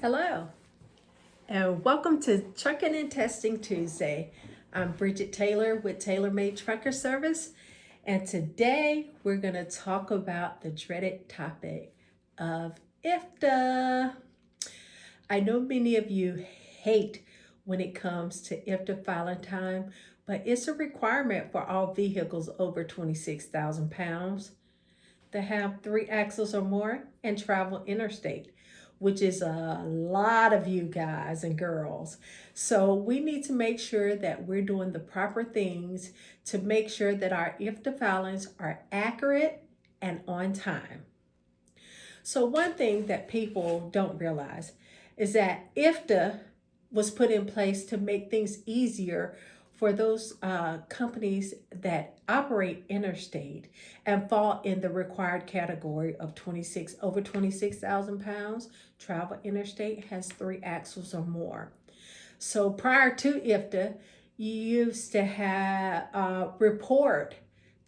Hello, and welcome to Trucking and Testing Tuesday. I'm Bridget Taylor with Taylor Made Trucker Service, and today we're going to talk about the dreaded topic of IFTA. I know many of you hate when it comes to IFTA filing time, but it's a requirement for all vehicles over 26,000 pounds that have three axles or more and travel interstate, which is a lot of you guys and girls. So we need to make sure that we're doing the proper things to make sure that our IFTA filings are accurate and on time. So one thing that people don't realize is that IFTA was put in place to make things easier for those companies that operate interstate and fall in the required category of 26,000 pounds. Travel interstate has three axles or more. So prior to IFTA, you used to have report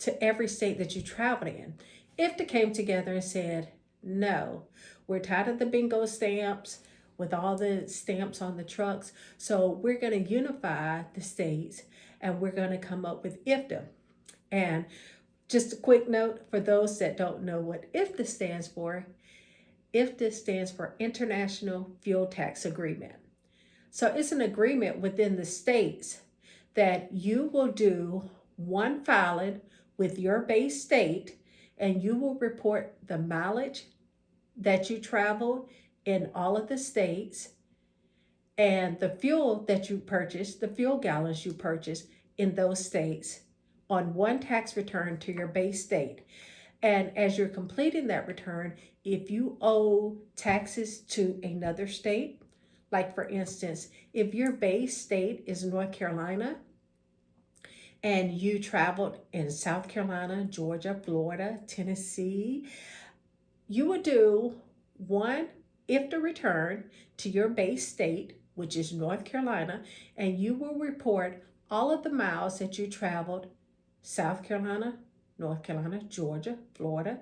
to every state that you traveled in. IFTA came together and said, no, we're tired of the bingo stamps with all the stamps on the trucks. So we're going to unify the states and we're going to come up with IFTA. And just a quick note for those that don't know what IFTA stands for, IFTA stands for International Fuel Tax Agreement. So it's an agreement within the states that you will do one filing with your base state and you will report the mileage that you traveled in all of the states and the fuel that you purchased, the fuel gallons you purchased in those states on one tax return to your base state. And as you're completing that return, if you owe taxes to another state, like for instance, if your base state is North Carolina and you traveled in South Carolina, Georgia, Florida, Tennessee, you would do one IFTA return to your base state, which is North Carolina, and you will report all of the miles that you traveled South Carolina, North Carolina, Georgia, Florida,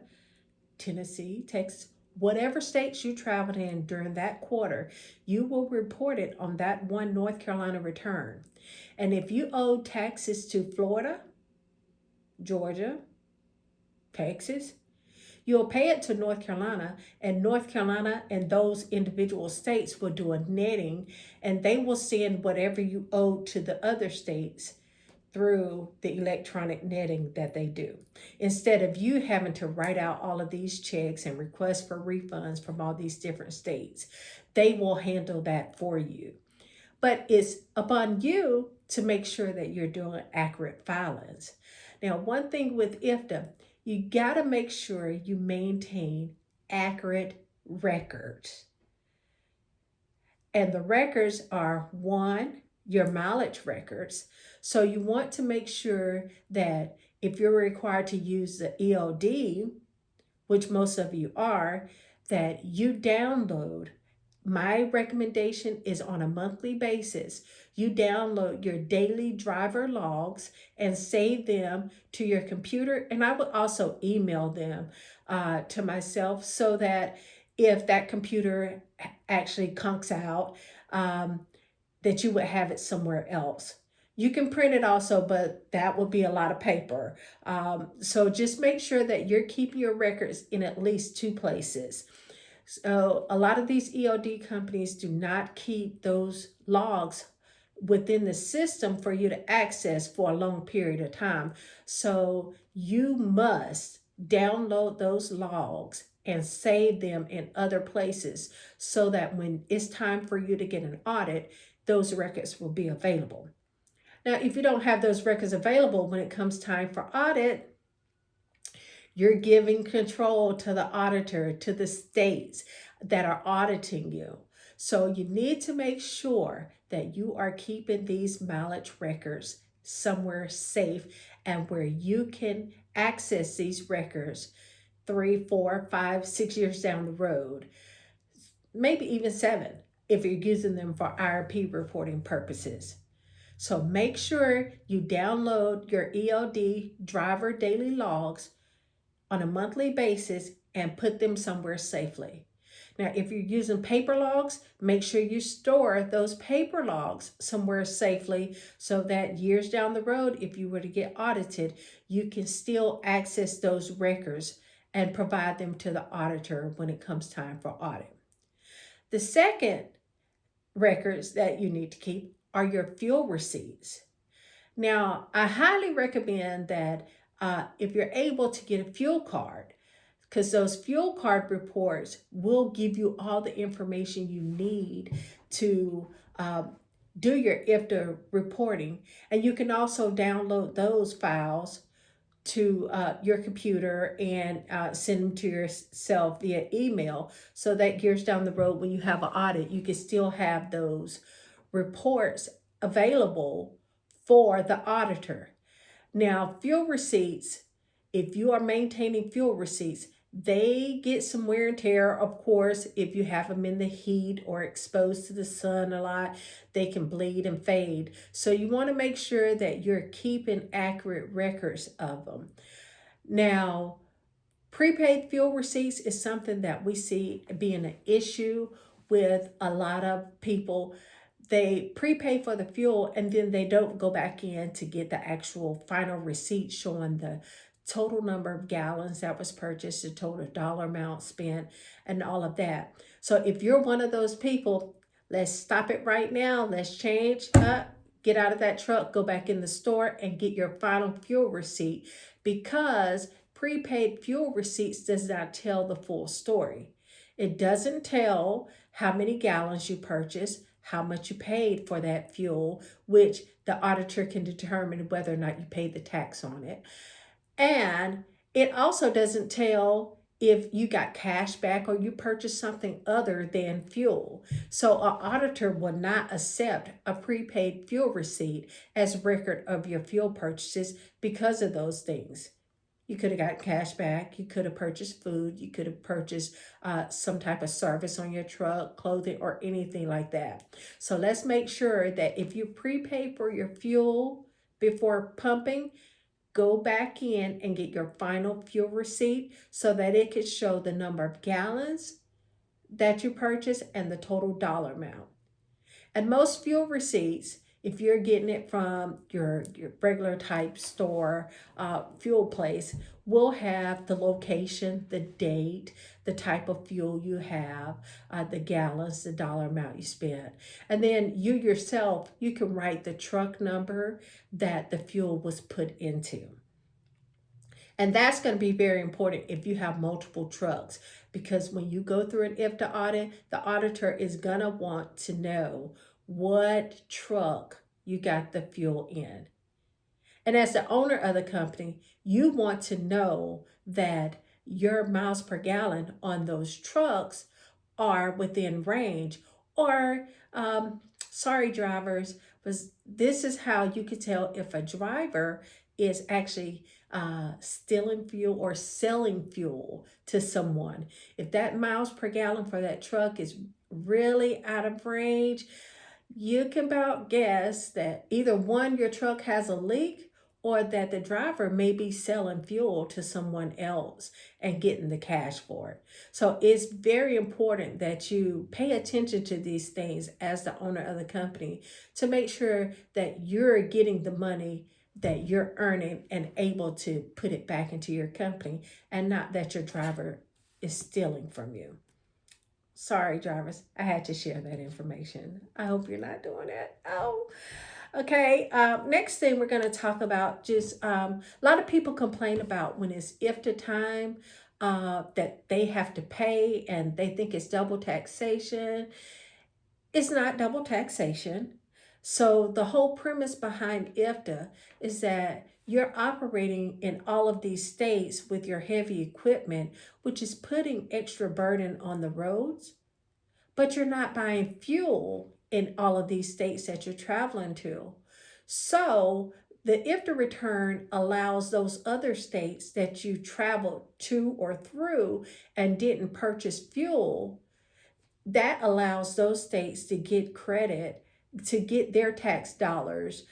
Tennessee, Texas, whatever states you traveled in during that quarter, you will report it on that one North Carolina return. And if you owe taxes to Florida, Georgia, Texas, you'll pay it to North Carolina, and North Carolina and those individual states will do a netting, and they will send whatever you owe to the other states through the electronic netting that they do. Instead of you having to write out all of these checks and request for refunds from all these different states, they will handle that for you. But it's upon you to make sure that you're doing accurate filings. Now, one thing with IFTA, you got to make sure you maintain accurate records. And the records are one, your mileage records. So you want to make sure that if you're required to use the ELD, which most of you are, that you download. My recommendation is on a monthly basis. You download your daily driver logs and save them to your computer. And I would also email them to myself so that if that computer actually conks out, that you would have it somewhere else. You can print it also, but that would be a lot of paper. So just make sure that you're keeping your records in at least two places. So a lot of these ELD companies do not keep those logs within the system for you to access for a long period of time. So you must download those logs and save them in other places so that when it's time for you to get an audit, those records will be available. Now, if you don't have those records available when it comes time for audit, you're giving control to the auditor, to the states that are auditing you. So you need to make sure that you are keeping these mileage records somewhere safe and where you can access these records 3, 4, 5, 6 years down the road, maybe even 7 if you're using them for IRP reporting purposes. So make sure you download your ELD driver daily logs on a monthly basis and put them somewhere safely. Now, if you're using paper logs, make sure you store those paper logs somewhere safely so that years down the road, if you were to get audited, you can still access those records and provide them to the auditor when it comes time for audit. The second records that you need to keep are your fuel receipts. Now, I highly recommend that if you're able to get a fuel card, because those fuel card reports will give you all the information you need to do your IFTA reporting. And you can also download those files to your computer and send them to yourself via email so that years down the road when you have an audit, you can still have those reports available for the auditor. Now, fuel receipts, if you are maintaining fuel receipts, they get some wear and tear, of course. If you have them in the heat or exposed to the sun a lot, they can bleed and fade. So you want to make sure that you're keeping accurate records of them. Now, prepaid fuel receipts is something that we see being an issue with a lot of people. They prepay for the fuel and then they don't go back in to get the actual final receipt showing the total number of gallons that was purchased, the total dollar amount spent, and all of that. So if you're one of those people, let's stop it right now. Let's change up, get out of that truck, go back in the store and get your final fuel receipt, because prepaid fuel receipts does not tell the full story. It doesn't tell how many gallons you purchased, how much you paid for that fuel, which the auditor can determine whether or not you paid the tax on it. And it also doesn't tell if you got cash back or you purchased something other than fuel. So an auditor will not accept a prepaid fuel receipt as record of your fuel purchases because of those things. You could have got cash back. You could have purchased food. You could have purchased some type of service on your truck, clothing, or anything like that. So let's make sure that if you prepay for your fuel before pumping, go back in and get your final fuel receipt so that it could show the number of gallons that you purchased and the total dollar amount. And most fuel receipts, if you're getting it from your regular type store, fuel place, will have the location, the date, the type of fuel you have, the gallons, the dollar amount you spent. And then you yourself, you can write the truck number that the fuel was put into. And that's going to be very important if you have multiple trucks, because when you go through an IFTA audit, the auditor is going to want to know what truck you got the fuel in. And as the owner of the company, you want to know that your miles per gallon on those trucks are within range. Or, sorry, drivers, but this is how you could tell if a driver is actually stealing fuel or selling fuel to someone. If that miles per gallon for that truck is really out of range, you can about guess that either one, your truck has a leak, or that the driver may be selling fuel to someone else and getting the cash for it. So it's very important that you pay attention to these things as the owner of the company to make sure that you're getting the money that you're earning and able to put it back into your company, and not that your driver is stealing from you. Sorry, drivers, I had to share that information. I hope you're not doing that. Oh, okay. Next thing we're going to talk about, just a lot of people complain about when it's IFTA time, that they have to pay and they think it's double taxation. It's not double taxation. So the whole premise behind IFTA is that you're operating in all of these states with your heavy equipment, which is putting extra burden on the roads, but you're not buying fuel in all of these states that you're traveling to. So the IFTA return allows those other states that you traveled to or through and didn't purchase fuel, that allows those states to get credit, to get their tax dollars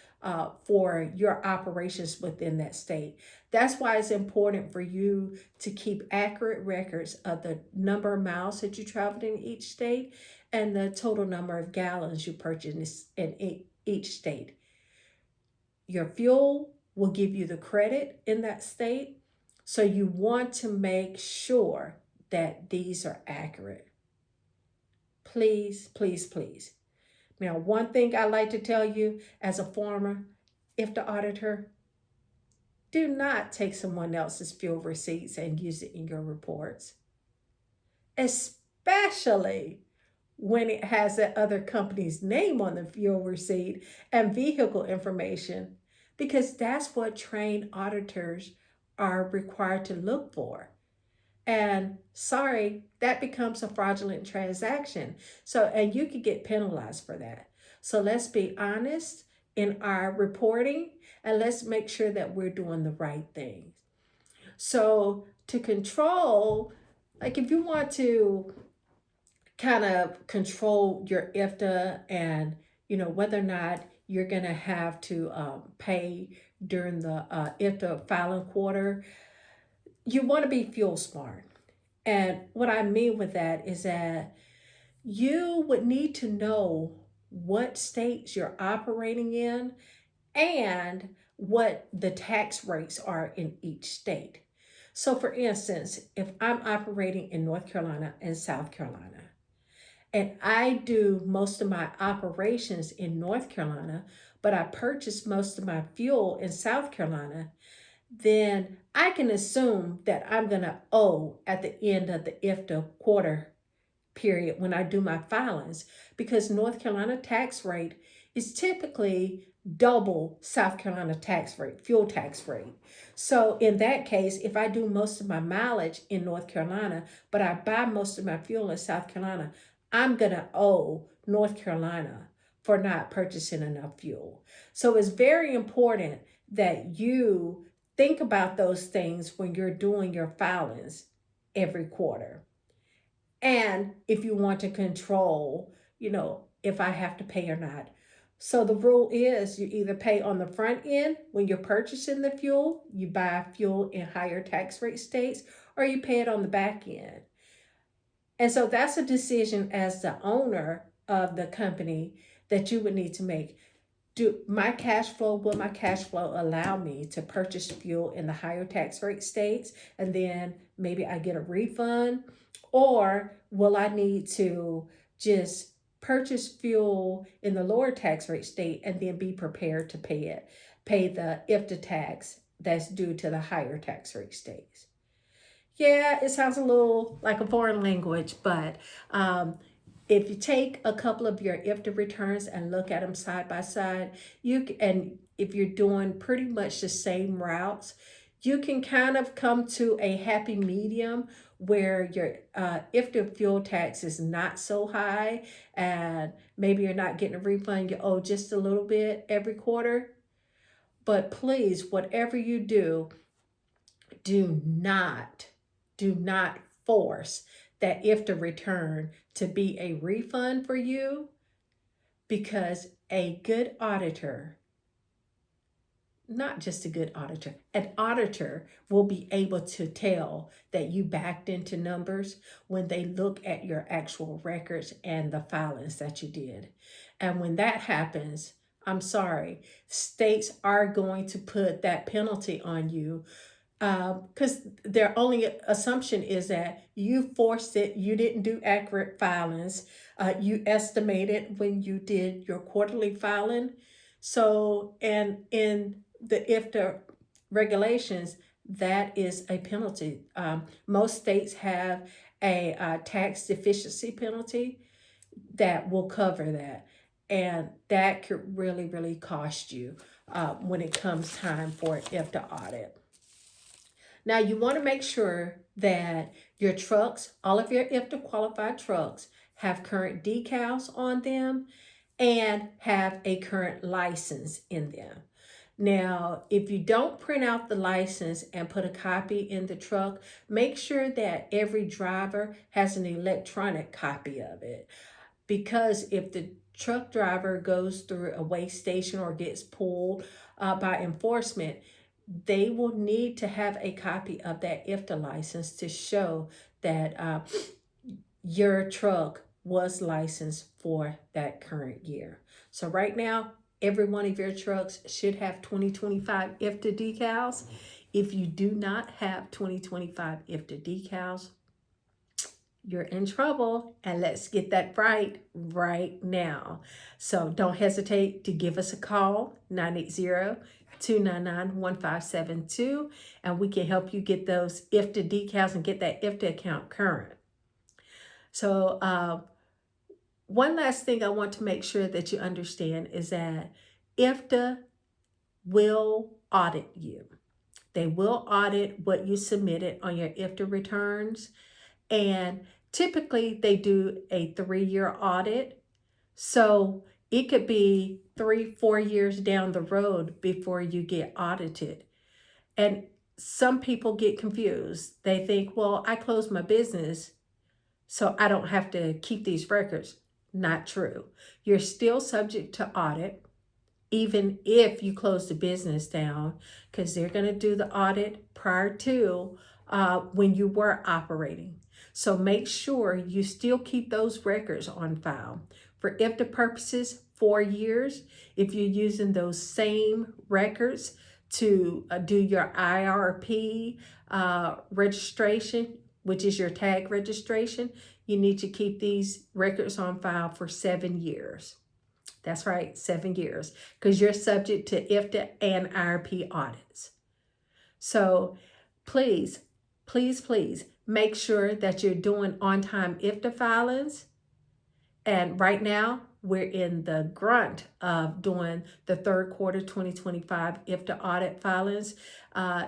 for your operations within that state. That's why it's important for you to keep accurate records of the number of miles that you traveled in each state and the total number of gallons you purchased in each state. Your fuel will give you the credit in that state. So you want to make sure that these are accurate. Please, please, please. Now, one thing I like to tell you as a former IFTA auditor, do not take someone else's fuel receipts and use it in your reports, especially when it has that other company's name on the fuel receipt and vehicle information, because that's what trained auditors are required to look for. And sorry, that becomes a fraudulent transaction. So, and you could get penalized for that. So let's be honest in our reporting and let's make sure that we're doing the right things. So to control, like if you want to kind of control your IFTA and whether or not you're going to have to pay during the IFTA filing quarter, you want to be fuel smart. And what I mean with that is that you would need to know what states you're operating in and what the tax rates are in each state. So for instance, if I'm operating in North Carolina and South Carolina, and I do most of my operations in North Carolina, but I purchase most of my fuel in South Carolina, then I can assume that I'm going to owe at the end of the IFTA quarter period when I do my filings, because North Carolina tax rate is typically double South Carolina tax rate, fuel tax rate. So in that case, if I do most of my mileage in North Carolina, but I buy most of my fuel in South Carolina, I'm going to owe North Carolina for not purchasing enough fuel. So it's very important that you think about those things when you're doing your filings every quarter. And if you want to control, if I have to pay or not. So the rule is you either pay on the front end when you're purchasing the fuel, you buy fuel in higher tax rate states, or you pay it on the back end. And so that's a decision as the owner of the company that you would need to make. Will my cash flow allow me to purchase fuel in the higher tax rate states and then maybe I get a refund? Or will I need to just purchase fuel in the lower tax rate state and then be prepared to pay the IFTA tax that's due to the higher tax rate states? Yeah, it sounds a little like a foreign language, but if you take a couple of your IFTA returns and look at them side by side, and if you're doing pretty much the same routes, you can kind of come to a happy medium where your IFTA fuel tax is not so high, and maybe you're not getting a refund, you owe just a little bit every quarter. But please, whatever you do not force that IFTA return to be a refund for you, because a good auditor, not just a good auditor, an auditor will be able to tell that you backed into numbers when they look at your actual records and the filings that you did. And when that happens, I'm sorry, states are going to put that penalty on you, because their only assumption is that you forced it, you didn't do accurate filings, you estimated when you did your quarterly filing. So, and in the IFTA regulations, that is a penalty. Most states have a tax deficiency penalty that will cover that. And that could really, really cost you when it comes time for an IFTA audit. Now you want to make sure that your trucks, all of your IFTA qualified trucks, have current decals on them and have a current license in them. Now, if you don't print out the license and put a copy in the truck, make sure that every driver has an electronic copy of it. Because if the truck driver goes through a weigh station or gets pulled by enforcement, they will need to have a copy of that IFTA license to show that your truck was licensed for that current year. So right now, every one of your trucks should have 2025 IFTA decals. If you do not have 2025 IFTA decals, you're in trouble, and let's get that right now. So don't hesitate to give us a call, 980-299-1572, and we can help you get those IFTA decals and get that IFTA account current. So one last thing I want to make sure that you understand is that IFTA will audit you. They will audit what you submitted on your IFTA returns, and typically they do a 3-year audit. So it could be 3-4 years down the road before you get audited. And some people get confused. They think, well, I closed my business, so I don't have to keep these records. Not true. You're still subject to audit, even if you close the business down, because they're going to do the audit prior to when you were operating. So make sure you still keep those records on file. For IFTA purposes, 4 years, if you're using those same records to do your IRP registration, which is your tag registration, you need to keep these records on file for 7 years. That's right, 7 years, because you're subject to IFTA and IRP audits. So please make sure that you're doing on-time IFTA filings. And right now, we're in the grunt of doing the third quarter 2025 IFTA audit filings.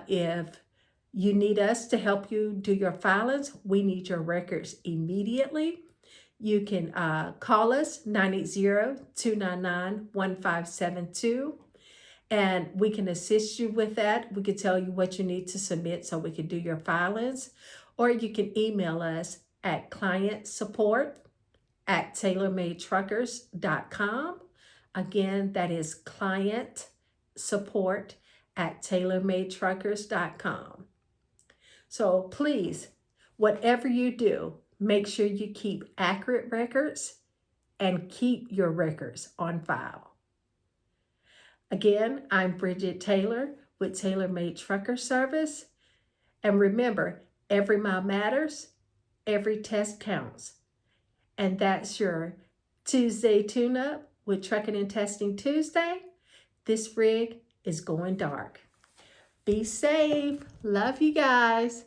If you need us to help you do your filings, we need your records immediately. You can call us, 980-299-1572, and we can assist you with that. We can tell you what you need to submit so we can do your filings. Or you can email us at clientsupport@tailormadetruckers.com. Again, that is clientsupport@tailormadetruckers.com. So please, whatever you do, make sure you keep accurate records and keep your records on file. Again, I'm Bridget Taylor with Tailor Made Trucker Service. And remember, every mile matters, every test counts. And that's your Tuesday tune-up with Trucking and Testing Tuesday. This rig is going dark. Be safe. Love you guys.